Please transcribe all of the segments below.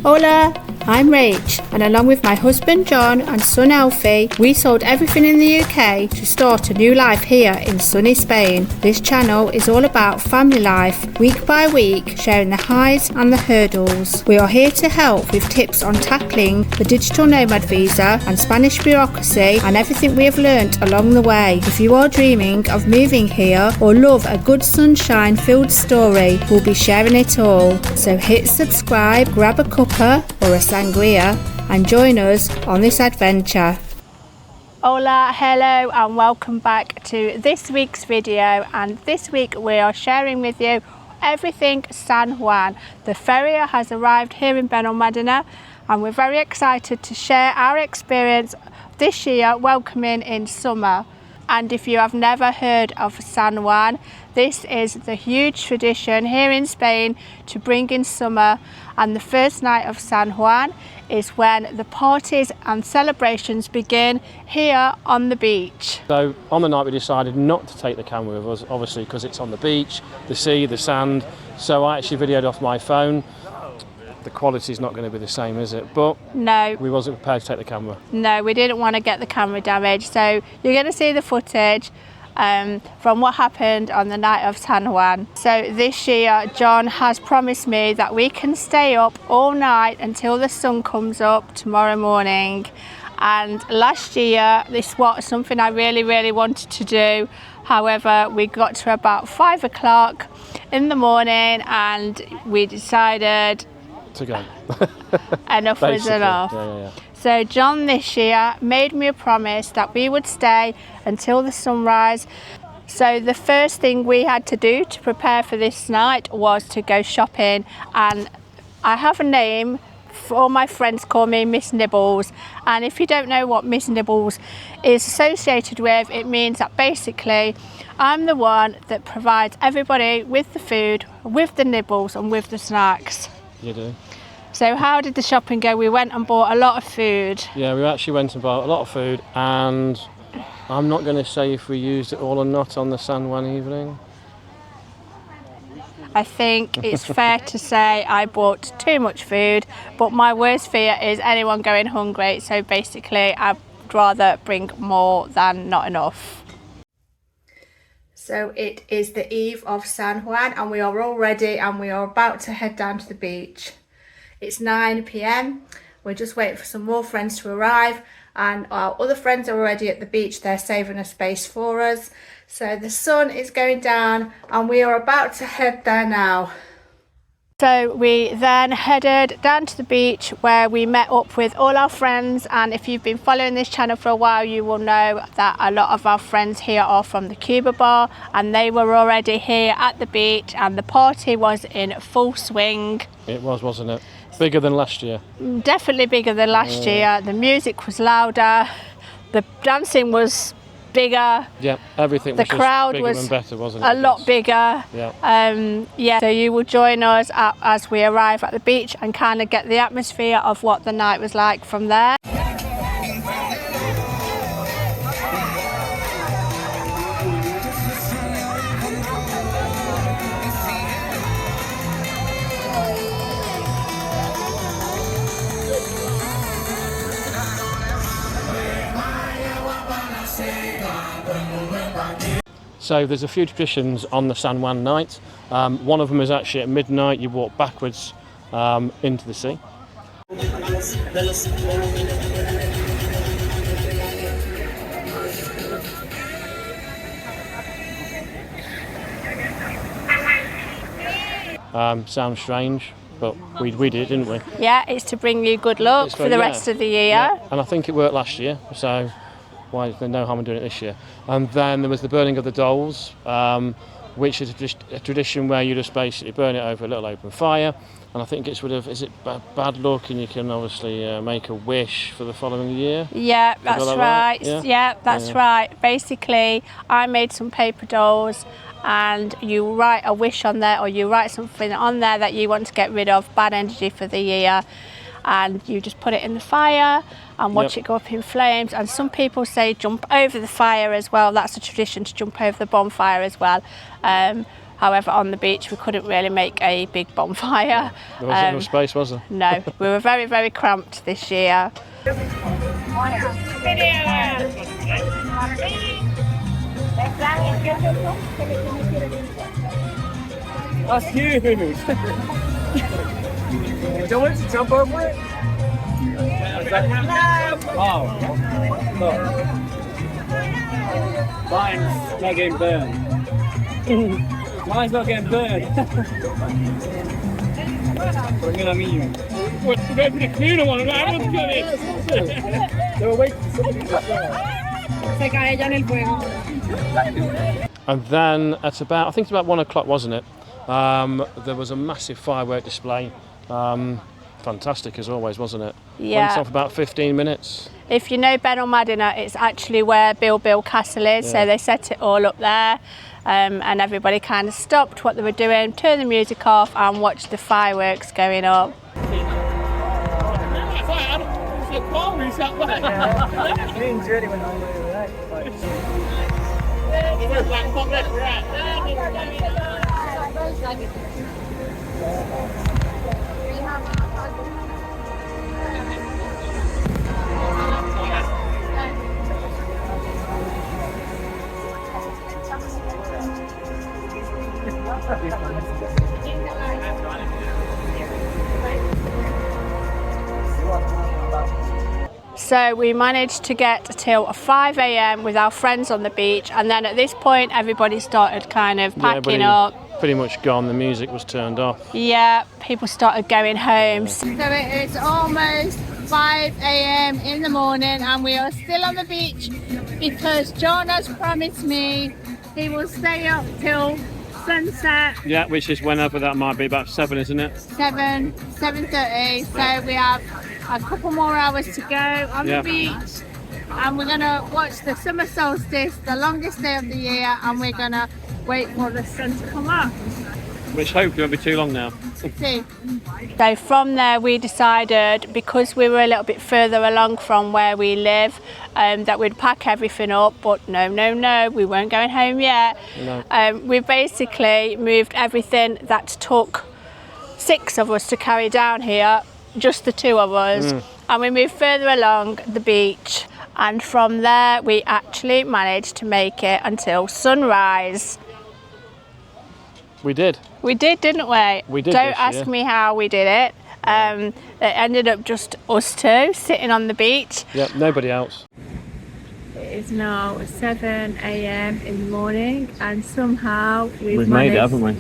Hola, I'm Rach, and along with my husband John and son Alfie, we sold everything in the UK to start a new life here in sunny Spain. This channel is all about family life, week by week, sharing the highs and the hurdles. We are here to help with tips on tackling the digital nomad visa and Spanish bureaucracy and everything we have learnt along the way. If you are dreaming of moving here or love a good sunshine-filled story, we'll be sharing it all. So hit subscribe, grab a cuppa or a sangria and join us on this adventure. Hola, hello and welcome back to this week's video, and this week we are sharing with you everything San Juan. The feria has arrived here in Benalmadena and we're very excited to share our experience this year welcoming in summer. And if you have never heard of San Juan, this is the huge tradition here in Spain to bring in summer, and the first night of San Juan is when the parties and celebrations begin here on the beach. So on the night we decided not to take the camera with us, obviously because it's on the beach, the sea, the sand, so I actually videoed off my phone. The quality is not going to be the same, is it? But no, we wasn't prepared to take the camera. No, we didn't want to get the camera damaged, so you're going to see the footage from what happened on the night of San Juan. So this year John has promised me that we can stay up all night until the sun comes up tomorrow morning, and last year this was something I really wanted to do. However, we got to about 5 o'clock in the morning and we decided to go. Enough was enough. Yeah. So John this year made me a promise that we would stay until the sunrise. So the first thing we had to do to prepare for this night was to go shopping, and I have a name. All my friends call me Miss Nibbles, and if you don't know what Miss Nibbles is associated with, it means that basically I'm the one that provides everybody with the food, with the nibbles and with the snacks. You do. So how did the shopping go? We went and bought a lot of food. Yeah, we actually went and bought a lot of food, and I'm not going to say if we used it all or not on the San Juan evening. I think it's fair to say I bought too much food, but my worst fear is anyone going hungry, so basically I'd rather bring more than not enough. So it is the eve of San Juan and we are all ready and we are about to head down to the beach. It's 9 p.m. We're just waiting for some more friends to arrive, and our other friends are already at the beach. They're saving a space for us. So the sun is going down and we are about to head there now. So we then headed down to the beach where we met up with all our friends, and if you've been following this channel for a while you will know that a lot of our friends here are from the Cuba bar, and they were already here at the beach and the party was in full swing. It was, wasn't it? Bigger than last year. Definitely bigger than last year. The music was louder, the dancing was bigger. Yeah, everything was the crowd bigger was and better, wasn't it? A lot bigger. Yeah. So you will join us as we arrive at the beach and kind of get the atmosphere of what the night was like from there. So there's a few traditions on the San Juan night. One of them is actually at midnight you walk backwards into the sea. Sounds strange, but we did it, didn't we? Yeah, it's to bring you good luck for the rest of the year. Yeah. And I think it worked last year, so why is there no harm in doing it this year? And then there was the burning of the dolls, which is just a tradition where you just basically burn it over a little open fire, and I think it's rid of, is it bad luck, and you can obviously make a wish for the following year? Yeah, that's right. Yeah, that's right. Basically, I made some paper dolls and you write a wish on there, or you write something on there that you want to get rid of bad energy for the year, and you just put it in the fire and watch it go up in flames. And some people say jump over the fire as well. That's a tradition, to jump over the bonfire as well. However, on the beach we couldn't really make a big bonfire. There wasn't enough space, was there? No, we were very, very cramped this year. That's huge! Don't want to jump over it? Oh. Look. Mine's not getting burned. Mine's not getting burned. We're gonna meet you. We're going to the cleaner one, I was good. They were waiting for somebody to Se cae ella en el fuego. And then at about, I think it's about 1 o'clock, wasn't it? There was a massive firework display. Fantastic as always, wasn't it? Yeah. Went on for about 15 minutes. If you know Benalmadena, it's actually where Bill Castle is, so they set it all up there. And everybody kind of stopped what they were doing, turned the music off and watched the fireworks going up. So we managed to get till 5 a.m. with our friends on the beach, and then at this point everybody started kind of packing up. Pretty much gone, the music was turned off. Yeah, people started going home. So it is almost 5 a.m. in the morning and we are still on the beach because John has promised me he will stay up till sunset. Yeah, which is whenever that might be, about 7, isn't it? 7:30. So we have a couple more hours to go on the beach, and we're gonna watch the summer solstice, the longest day of the year, and we're gonna wait for the sun to come up. Which hopefully won't be too long now. So from there we decided, because we were a little bit further along from where we live, that we'd pack everything up, but no, we weren't going home yet. No. We basically moved everything that took 6 of us to carry down here, just the 2 of us, and we moved further along the beach, and from there we actually managed to make it until sunrise. We did. We did, didn't we? We did. Don't ask me how we did it. It ended up just us 2 sitting on the beach. Yep, nobody else. It is now 7 a.m. in the morning, and somehow we've made it, haven't we?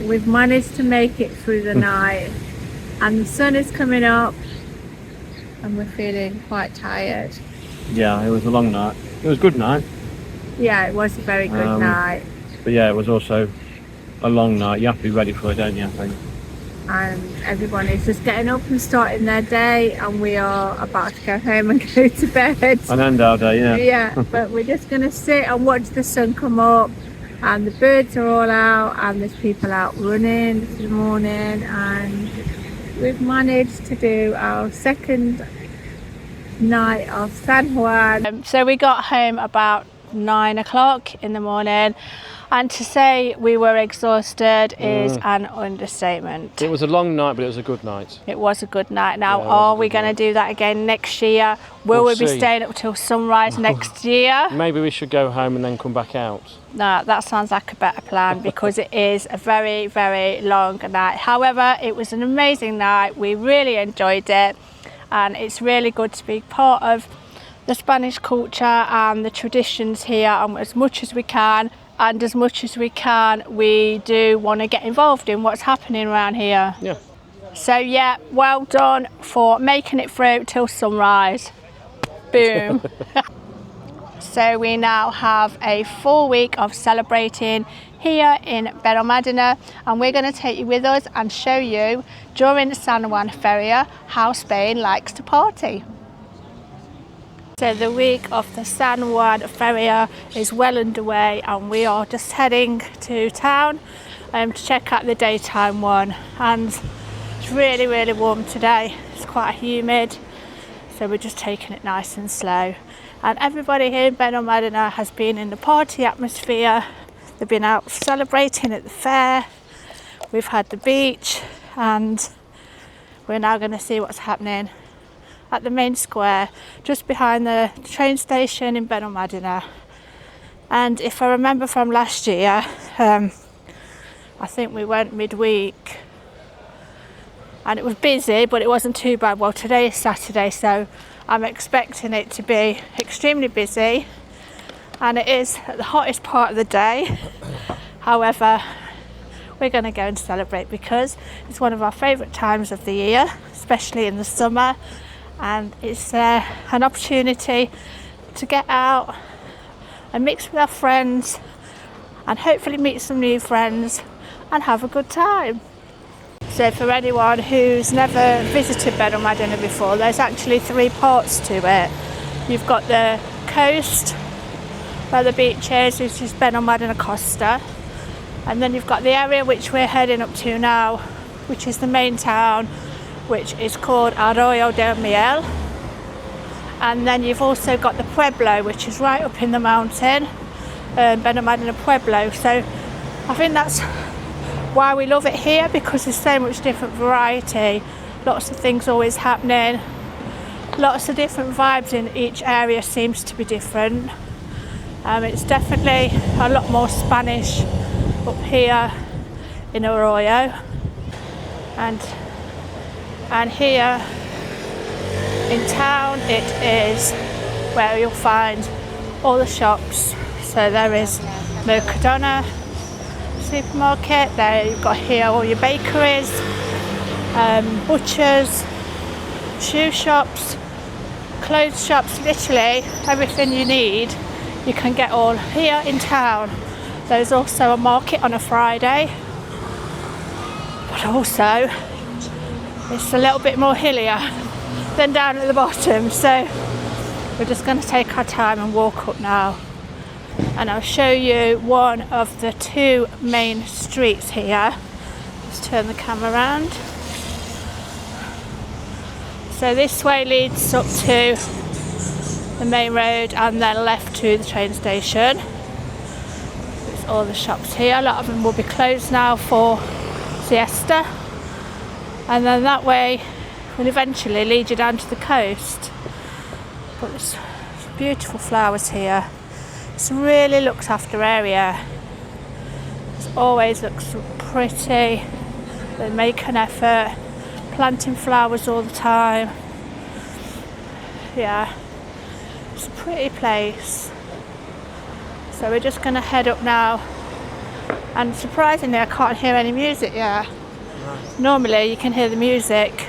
We've managed to make it through the night, and the sun is coming up, and we're feeling quite tired. Yeah, it was a long night. It was a good night. Yeah, it was a very good night. But yeah, it was also a long night. You have to be ready for it, don't you, I think? And everyone is just getting up and starting their day, and we are about to go home and go to bed. And end our day, yeah. Yeah, but we're just going to sit and watch the sun come up, and the birds are all out, and there's people out running this morning, and we've managed to do our second night of San Juan. So we got home about 9 o'clock in the morning, and to say we were exhausted is an understatement. It was a long night, but it was a good night. It was a good night. Now, are we going to do that again next year? Will we be staying up till sunrise next year? Maybe we should go home and then come back out. No, that sounds like a better plan, because it is a very, very long night. However, it was an amazing night. We really enjoyed it, and it's really good to be part of the Spanish culture and the traditions here, and as much as we can. And as much as we can, we do want to get involved in what's happening around here. Yeah. So yeah, well done for making it through till sunrise. Boom. So we now have a full week of celebrating here in Benalmadena, and we're going to take you with us and show you during San Juan Feria how Spain likes to party. So the week of the San Juan Feria is well underway, and we are just heading to town to check out the daytime one. And it's really, really warm today. It's quite humid, so we're just taking it nice and slow. And everybody here in Benalmadena has been in the party atmosphere They've been out celebrating at the fair. We've had the beach, and we're now going to see what's happening at the main square just behind the train station in Benalmadena. And if I remember from last year, I think we went midweek and it was busy, but it wasn't too bad. Well, today is Saturday, so I'm expecting it to be extremely busy, and it is at the hottest part of the day. However, we're going to go and celebrate because it's one of our favourite times of the year, especially in the summer, and it's an opportunity to get out and mix with our friends and hopefully meet some new friends and have a good time. So for anyone who's never visited Benalmadena before, there's actually 3 parts to it. You've got the coast where the beach is, which is Benalmadena Costa, and then you've got the area which we're heading up to now, which is the main town, which is called Arroyo de Miel. And then you've also got the Pueblo, which is right up in the mountain, Benalmadena Pueblo. So I think that's why we love it here, because there's so much different variety, lots of things always happening, lots of different vibes in each area seems to be different. It's definitely a lot more Spanish up here in Arroyo, and here in town it is where you'll find all the shops. So there is Mercadona supermarket, there you've got here all your bakeries, butchers, shoe shops, clothes shops, literally everything you need you can get all here in town. There's also a market on a Friday, but also it's a little bit more hillier than down at the bottom, so we're just going to take our time and walk up now, and I'll show you one of the 2 main streets here. Let's turn the camera around. So this way leads up to the main road and then left to the train station. There's all the shops here. A lot of them will be closed now for siesta, and then that way will eventually lead you down to the coast. But there's beautiful flowers here. It's a really looked after area. It always looks pretty. They make an effort, planting flowers all the time. Yeah, it's a pretty place. So we're just going to head up now, and surprisingly I can't hear any music yet. Normally you can hear the music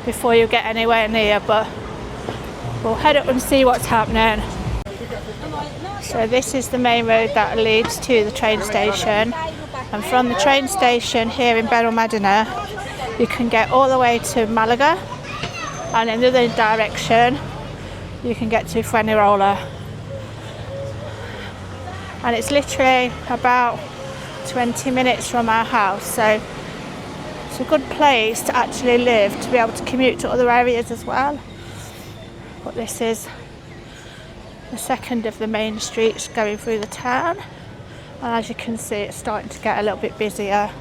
before you get anywhere near, but we'll head up and see what's happening. So this is the main road that leads to the train station, and from the train station here in Benalmadena you can get all the way to Malaga, and in the other direction you can get to Fuengirola, and it's literally about 20 minutes from our house, so it's a good place to actually live, to be able to commute to other areas as well. But this is the second of the main streets going through the town, and as you can see it's starting to get a little bit busier.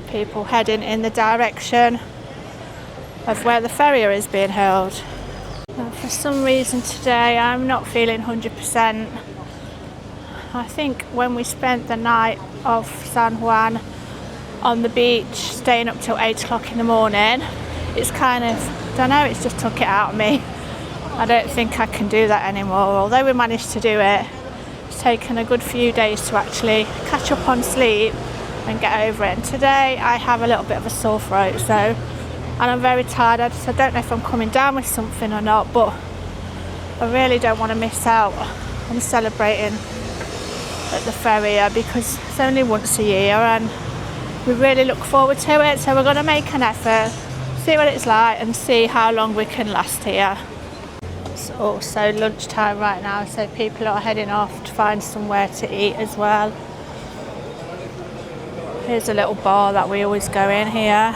People heading in the direction of where the ferry is being held. And for some reason today I'm not feeling 100%. I think when we spent the night of San Juan on the beach, staying up till 8 o'clock in the morning, it's kind of, I don't know, it's just took it out of me. I don't think I can do that anymore. Although we managed to do it, it's taken a good few days to actually catch up on sleep and get over it. And today I have a little bit of a sore throat, and I'm very tired. I don't know if I'm coming down with something or not, but I really don't want to miss out on celebrating at the ferry because it's only once a year and we really look forward to it. So we're going to make an effort, see what it's like and see how long we can last here. It's also lunchtime right now, so people are heading off to find somewhere to eat as well. Here's a little bar that we always go in here.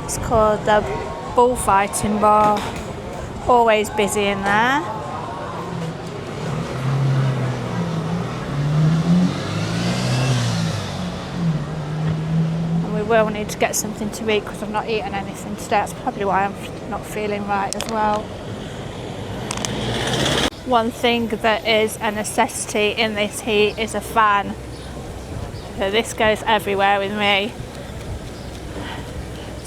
It's called the Bullfighting Bar. Always busy in there. will need to get something to eat because I've not eaten anything today. That's probably why I'm not feeling right as well. One thing that is a necessity in this heat is a fan. So this goes everywhere with me.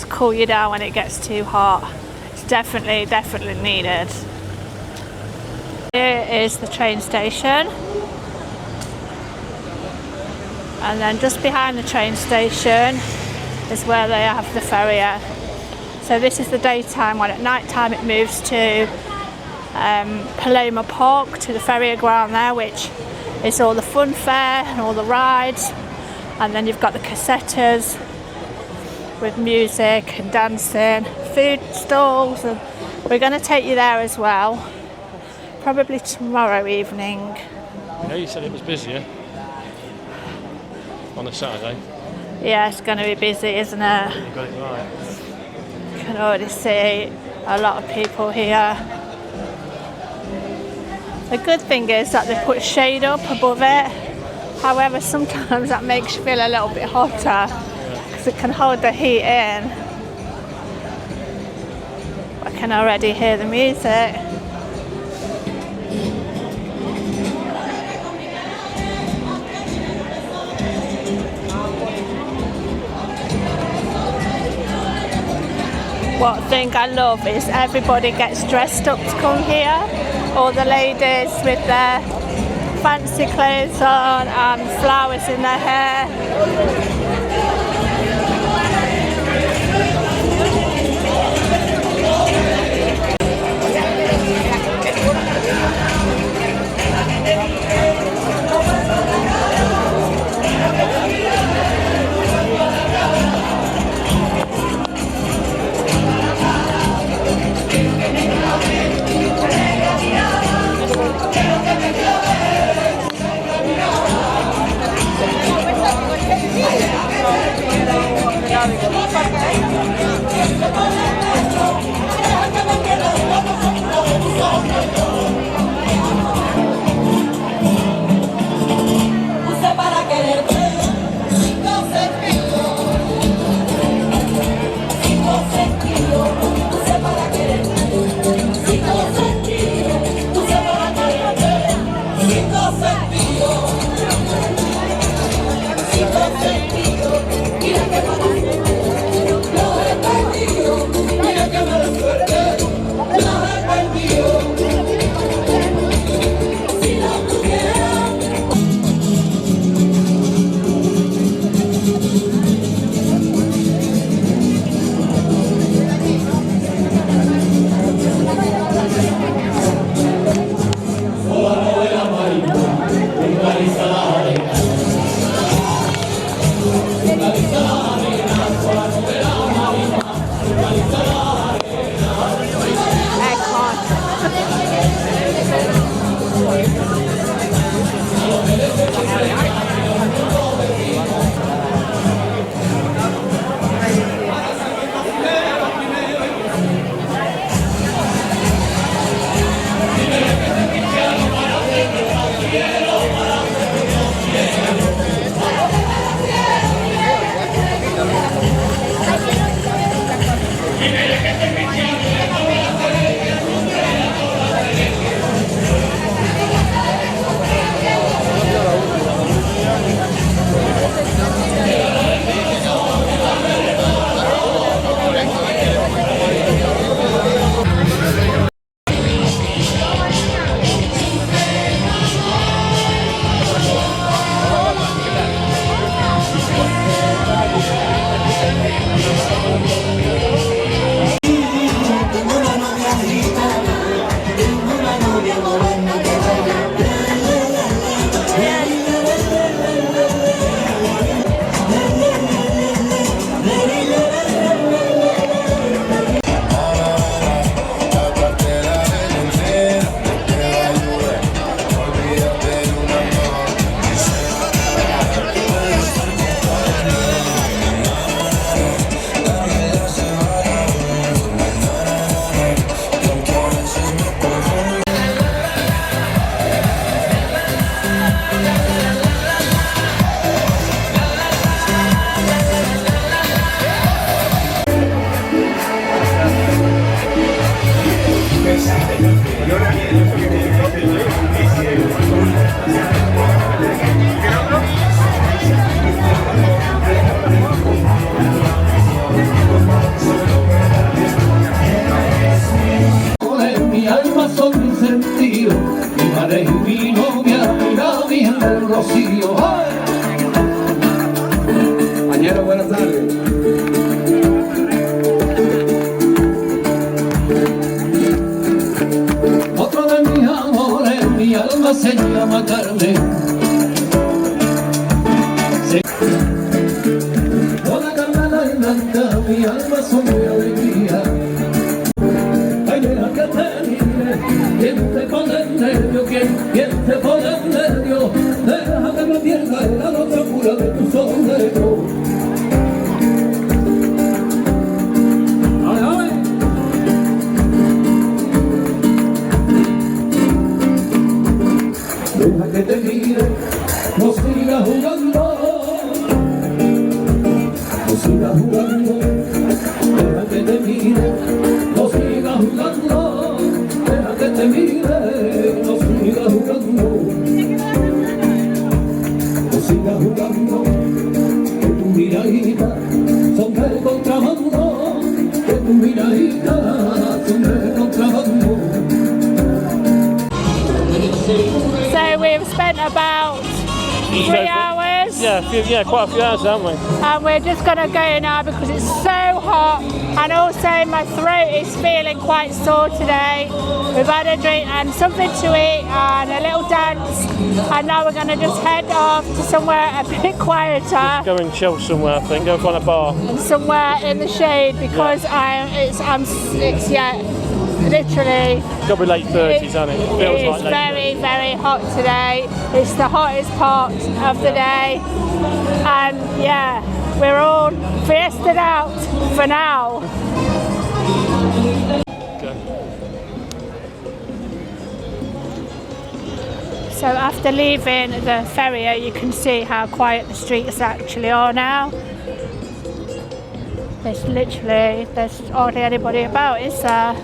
To cool you down when it gets too hot. It's definitely needed. Here is the train station. And then just behind the train station is where they have the ferry. So this is the daytime one. At night time it moves to Paloma Park, to the ferry ground there, which is all the fun fair and all the rides. And then you've got the casetas with music and dancing, food stalls, and we're going to take you there as well, probably tomorrow evening. Yeah, you said it was busier on a Saturday. Yeah, it's going to be busy, isn't it? You got it right. You can already see a lot of people here. The good thing is that they put shade up above it. However, sometimes that makes you feel a little bit hotter because it can hold the heat in. I can already hear the music. One thing I love is everybody gets dressed up to come here. All the ladies with their fancy clothes on and flowers in their hair. canta mi alma son mi alegría. Ay, deja que te mire, quien te pone en medio, quien te pone en medio, deja que me pierda en la locura de tu sombrero. Ay, ay. Deja que te mire, no sigas jugando, no sigas jugando. Deja que te mire, no sigas jugando. Deja que te mire, no sigas jugando. No sigas jugando, que tu miradita son de contrabando, que tu miradita son de contrabando. So we've spent about 3 hours. Yeah, quite a few hours, haven't we? And we're just going to go now because it's so hot, and also my throat is feeling quite sore today. We've had a drink and something to eat and a little dance, and now we're going to just head off to somewhere a bit quieter. Go and chill somewhere, I think. Go find a bar. And somewhere in the shade because literally Got to be late 30s, hasn't it? It feels it's like very, very hot today. It's the hottest part of the day, and yeah, we're all fiested out for now. Okay. So after leaving the Feria, you can see how quiet the streets actually are now. There's hardly anybody about, is there?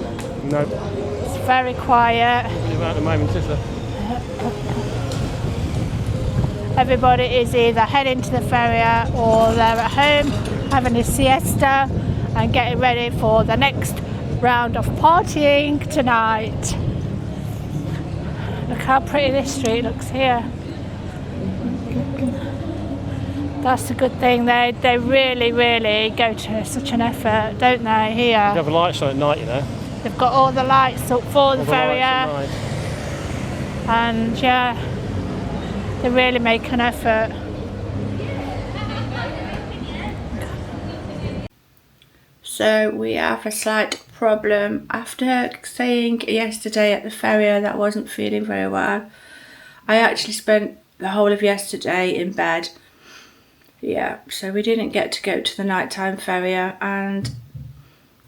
No. It's very quiet. At the moment, is there? Everybody is either heading to the Feria or they're at home having a siesta and getting ready for the next round of partying tonight. Look how pretty this street looks here. That's a good thing. They really, really go to such an effort, don't they, here? You have the lights on at night, you know. They've got all the lights up for the Feria, and yeah, they really make an effort. So we have a slight problem. After saying yesterday at the Feria that I wasn't feeling very well, I actually spent the whole of yesterday in bed. Yeah, so we didn't get to go to the nighttime Feria, and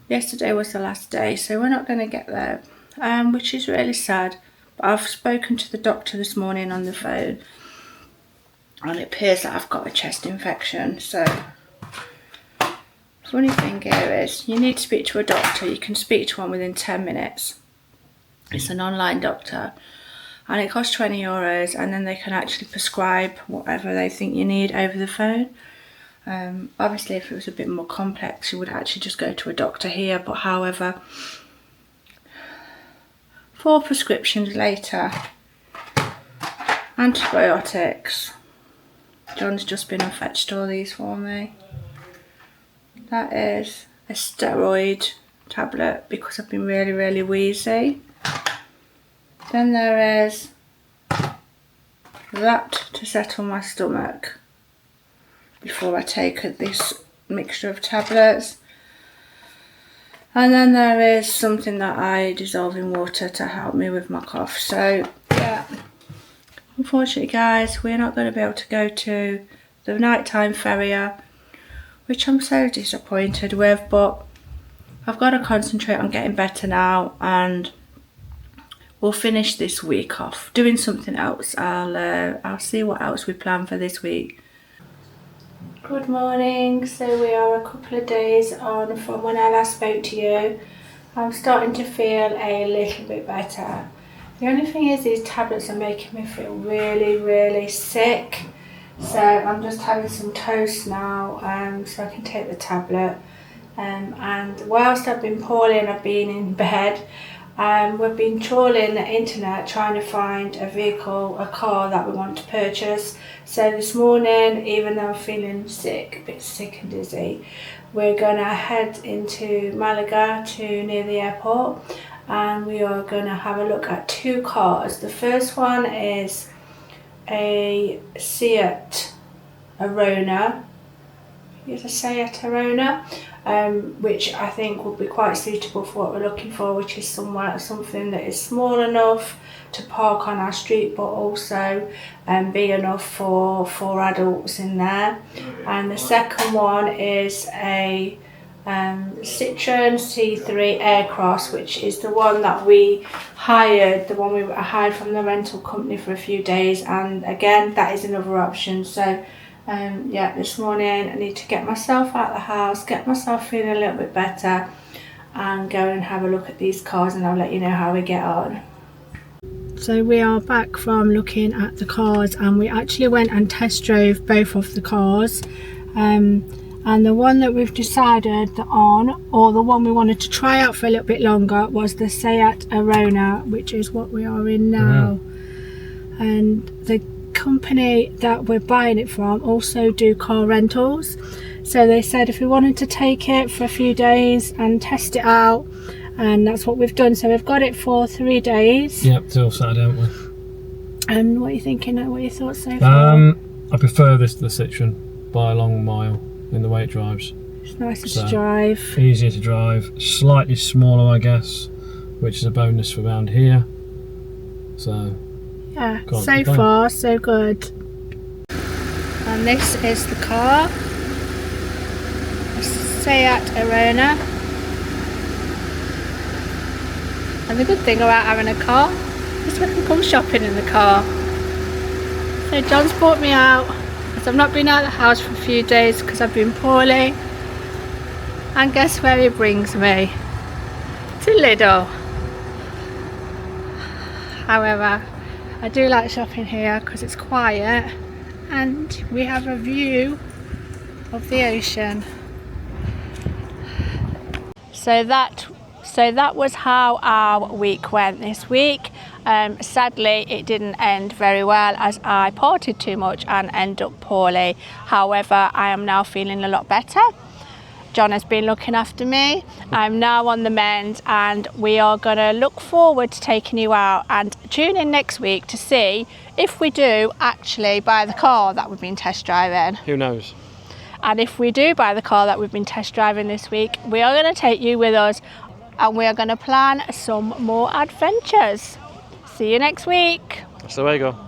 yesterday was the last day, so we're not going to get there, which is really sad. But I've spoken to the doctor this morning on the phone, and it appears that I've got a chest infection. So funny thing here is you need to speak to a doctor. You can speak to one within 10 minutes. It's an online doctor, and it costs €20, and then they can actually prescribe whatever they think you need over the phone. Obviously, if it was a bit more complex, you would actually just go to a doctor here. But however, 4 prescriptions later, antibiotics. John's just been and fetched all these for me. That is a steroid tablet because I've been really, really wheezy. Then there is that to settle my stomach before I take this mixture of tablets. And then there is something that I dissolve in water to help me with my cough. So yeah, unfortunately guys, we're not going to be able to go to the nighttime Feria, which I'm so disappointed with, but I've got to concentrate on getting better now, and we'll finish this week off doing something else. I'll see what else we plan for this week. Good morning. So we are a couple of days on from when I last spoke to you. I'm starting to feel a little bit better. The only thing is these tablets are making me feel really, really sick. So I'm just having some toast now so I can take the tablet. And whilst I've been poorly, I've been in bed. We've been trawling the internet trying to find a vehicle, a car that we want to purchase. So this morning, even though I'm feeling sick, a bit sick and dizzy, we're going to head into Malaga to near the airport, and we are going to have a look at 2 cars. The first one is a Seat Arona, It's a Seat Arona, which I think would be quite suitable for what we're looking for, which is something that is small enough to park on our street, but also big enough for 4 adults in there. And the second one is a Citroen C3 Aircross, which is the one that we hired, from the rental company for a few days, and again that is another option. So yeah, this morning I need to get myself out of the house, get myself feeling a little bit better, and go and have a look at these cars, and I'll let you know how we get on. So we are back from looking at the cars, and we actually went and test drove both of the cars, and the one that we've decided on, or the one we wanted to try out for a little bit longer, was the Seat Arona, which is what we are in now. And the company that we're buying it from also do car rentals, so they said if we wanted to take it for a few days and test it out, and that's what we've done. So we've got it for 3 days. Yep, till Saturday, haven't we? And what are you thinking? What are your thoughts so far? I prefer this to the Citroen by a long mile in the way it drives. It's nicer to drive. Easier to drive, slightly smaller I guess, which is a bonus around here. So yeah, so far so good. And this is the car, a Seat Arona. And the good thing about having a car is we can come shopping in the car. So John's brought me out, as I've not been out of the house for a few days because I've been poorly. And guess where he brings me? To Lidl. However, I do like shopping here because it's quiet and we have a view of the ocean. So that was how our week went this week. Sadly, it didn't end very well as I partied too much and ended up poorly. However, I am now feeling a lot better. John has been looking after me. I'm now on the mend, and we are going to look forward to taking you out, and tune in next week to see if we do actually buy the car that we've been test driving. Who knows? And if we do buy the car that we've been test driving this week, we are going to take you with us, and we are going to plan some more adventures. See you next week. Hasta luego.